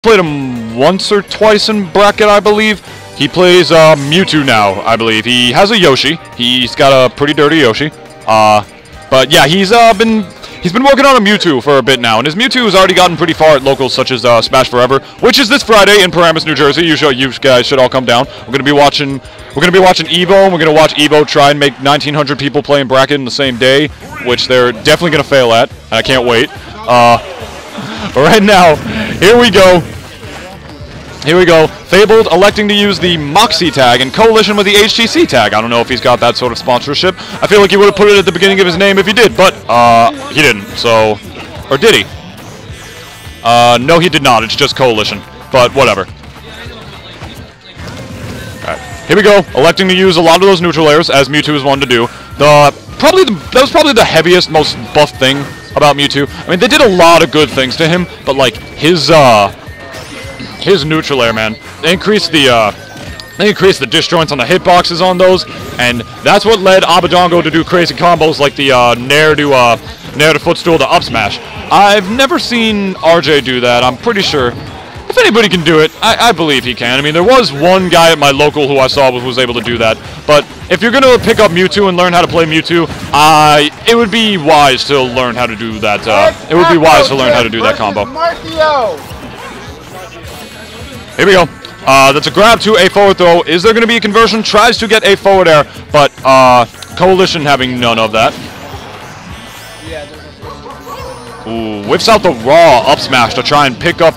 played him once or twice in bracket, I believe. He plays Mewtwo now, I believe. He has a Yoshi. He's got a pretty dirty Yoshi. But yeah, he's been working on a Mewtwo for a bit now, and his Mewtwo has already gotten pretty far at locals such as Smash Forever, which is this Friday in Paramus, New Jersey. You guys should all come down. We're gonna be watching Evo, and we're gonna watch Evo try and make 1,900 people play in bracket in the same day, which they're definitely gonna fail at. And I can't wait. But right now, here we go. Here we go. Fabled electing to use the Moxie tag and Coalition with the HTC tag. I don't know if he's got that sort of sponsorship. I feel like he would have put it at the beginning of his name if he did, but he didn't. So, or did he? No, he did not. It's just Coalition. But whatever. Alright, here we go. Electing to use a lot of those neutral layers, as Mewtwo is one to do. That was probably the heaviest, most buff thing about Mewtwo. I mean, they did a lot of good things to him, but like his neutral layer, man, they increased the disjoints on the hitboxes on those, and that's what led Abadongo to do crazy combos like the Nair to footstool to up smash. I've never seen RJ do that. I'm pretty sure. If anybody can do it, I believe he can. I mean, there was one guy at my local who I saw was able to do that. But if you're going to pick up Mewtwo and learn how to play Mewtwo, it would be wise to learn how to do that. It would be wise to learn how to do that combo. Here we go. That's a grab to a forward throw. Is there going to be a conversion? Tries to get a forward air, but Coalition having none of that. Ooh, whiffs out the raw up smash to try and pick up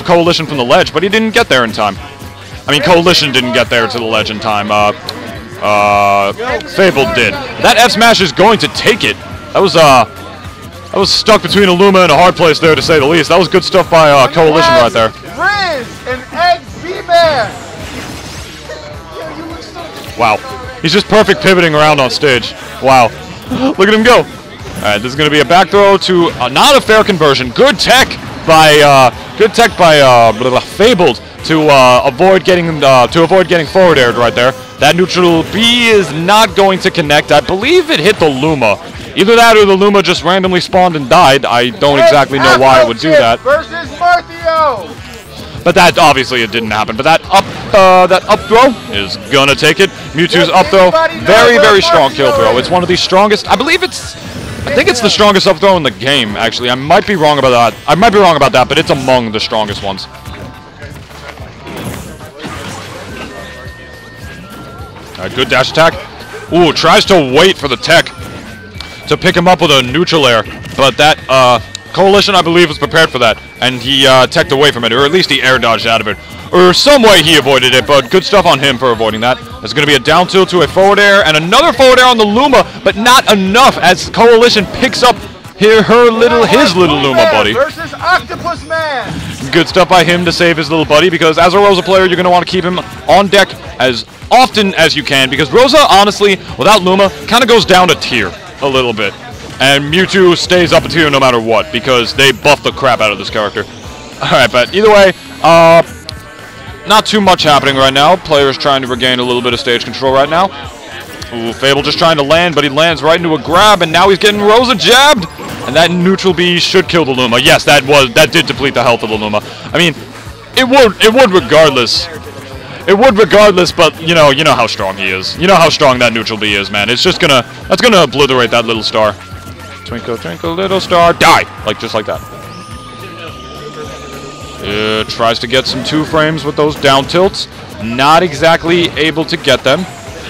Coalition from the ledge, but he didn't get there in time. I mean, Coalition didn't get there to the ledge in time. Fabled did. That F smash is going to take it. That was stuck between a Luma and a hard place there, to say the least. That was good stuff by Coalition right there. Riz and Egg B-Man. Wow. He's just perfect pivoting around on stage. Wow. Look at him go. Alright, this is going to be a back throw to not a fair conversion. Good tech by Fabled to avoid getting forward aired right there. That neutral B is not going to connect. I believe it hit the Luma. Either that or the Luma just randomly spawned and died. I don't exactly know why it would do that. Versus Marthio. But that, obviously, it didn't happen. But that up throw is gonna take it. Mewtwo's up throw, very, very strong kill throw. It's one of the strongest. I think it's the strongest up throw in the game, actually. I might be wrong about that. But it's among the strongest ones. Alright, good dash attack. Ooh, tries to wait for the tech to pick him up with a neutral air, but that Coalition, I believe, was prepared for that, and he teched away from it, or at least he air dodged out of it, or some way he avoided it. But good stuff on him for avoiding that. There's going to be a down tilt to a forward air, and another forward air on the Luma, but not enough as Coalition picks up his little Luma buddy. Versus Octopus Man. Good stuff by him to save his little buddy, because as a Rosa player, you're going to want to keep him on deck as often as you can, because Rosa, honestly, without Luma, kind of goes down a tier a little bit. And Mewtwo stays up a tier no matter what, because they buff the crap out of this character. Alright, but either way, not too much happening right now. Players trying to regain a little bit of stage control right now. Ooh, Fable just trying to land, but he lands right into a grab, and now he's getting Rosa jabbed! And that neutral B should kill the Luma. Yes, that did deplete the health of the Luma. I mean, it would regardless. It would regardless, but you know how strong he is. You know how strong that neutral B is, man. That's gonna obliterate that little star. Twinkle, twinkle, little star, die! Just like that. Tries to get some 2 frames with those down tilts. Not exactly able to get them.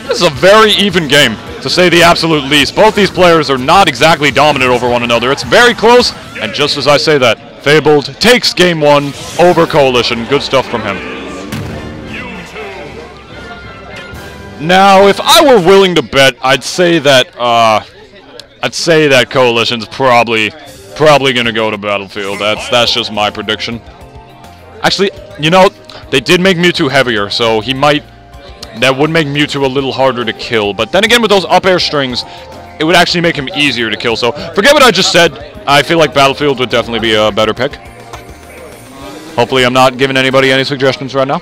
This is a very even game, to say the absolute least. Both these players are not exactly dominant over one another. It's very close, and just as I say that, Fabled takes game 1 over Coalition. Good stuff from him. Now, if I were willing to bet, I'd say that Coalition's probably gonna go to Battlefield. That's just my prediction. Actually, they did make Mewtwo heavier, so that would make Mewtwo a little harder to kill. But then again, with those up air strings, it would actually make him easier to kill. So forget what I just said. I feel like Battlefield would definitely be a better pick. Hopefully, I'm not giving anybody any suggestions right now,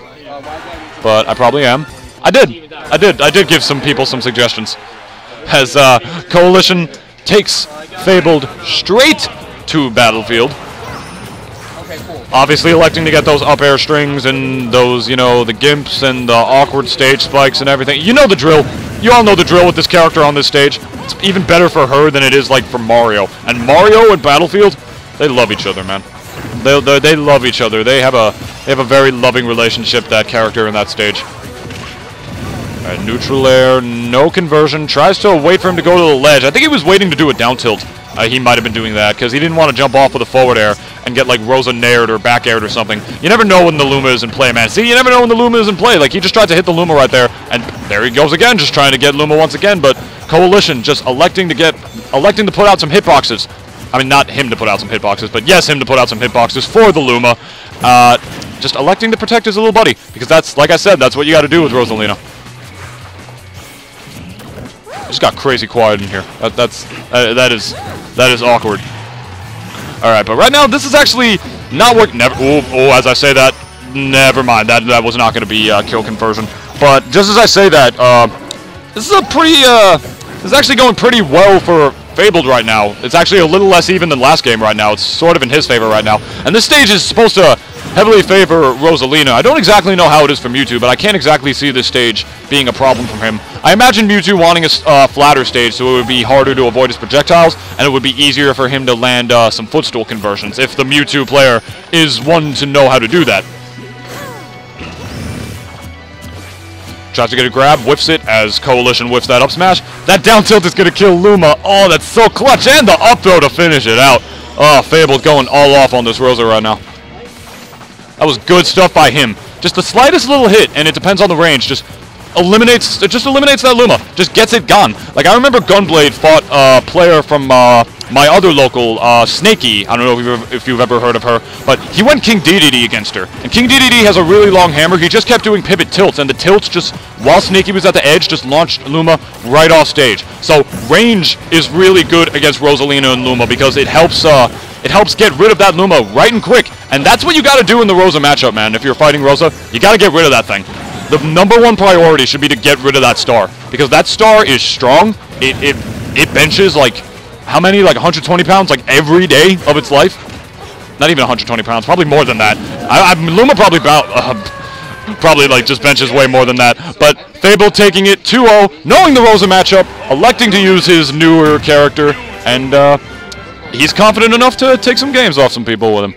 but I probably am. I did give some people some suggestions. As Coalition takes Fabled straight to Battlefield. Okay, cool. Obviously electing to get those up air strings and those, you know, the gimps and the awkward stage spikes and everything. You know the drill. You all know the drill with this character on this stage. It's even better for her than it is, like, for Mario. And Mario and Battlefield, they love each other, man. They love each other. They have a very loving relationship, that character in that stage. Alright, neutral air, no conversion. Tries to wait for him to go to the ledge. I think he was waiting to do a down tilt. He might have been doing that, because he didn't want to jump off with a forward air and get, like, Rosa nared or back aired or something. You never know when the Luma is in play, man. See, you never know when the Luma is in play. Like, he just tried to hit the Luma right there, and there he goes again, just trying to get Luma once again, but Coalition just electing to put out some hitboxes. I mean, not him to put out some hitboxes, but yes, him to put out some hitboxes for the Luma. Just electing to protect his little buddy, because that's, like I said, that's what you got to do with Rosalina. Just got crazy quiet in here. That is awkward. All right, but right now this is actually not working. As I say that, never mind. That was not going to be kill conversion. But just as I say that, this is a pretty. This is actually going pretty well for Fabled right now. It's actually a little less even than last game right now. It's sort of in his favor right now. And this stage is supposed to heavily favor Rosalina. I don't exactly know how it is for Mewtwo, but I can't exactly see this stage being a problem for him. I imagine Mewtwo wanting a flatter stage, so it would be harder to avoid his projectiles, and it would be easier for him to land some footstool conversions, if the Mewtwo player is one to know how to do that. Tries to get a grab, whiffs it as Coalition whiffs that up smash. That down tilt is going to kill Luma. Oh, that's so clutch, and the up throw to finish it out. Oh, Fabled going all off on this Rosa right now. That was good stuff by him. Just the slightest little hit, and it depends on the range. Just eliminates that Luma. Just gets it gone. Like, I remember Gunblade fought a player from my other local, Snakey. I don't know if you've ever heard of her, but he went King DDD against her. And King DDD has a really long hammer. He just kept doing pivot tilts, and the tilts just, while Snakey was at the edge, just launched Luma right off stage. So range is really good against Rosalina and Luma because it helps get rid of that Luma right and quick. And that's what you got to do in the Rosa matchup, man. If you're fighting Rosa, you got to get rid of that thing. The #1 priority should be to get rid of that star, because that star is strong. It benches, like, how many? Like 120 pounds, like, every day of its life? Not even 120 pounds, probably more than that. Luma probably probably, like, just benches way more than that. But Fabled taking it 2-0, knowing the Rosa matchup, electing to use his newer character, and he's confident enough to take some games off some people with him.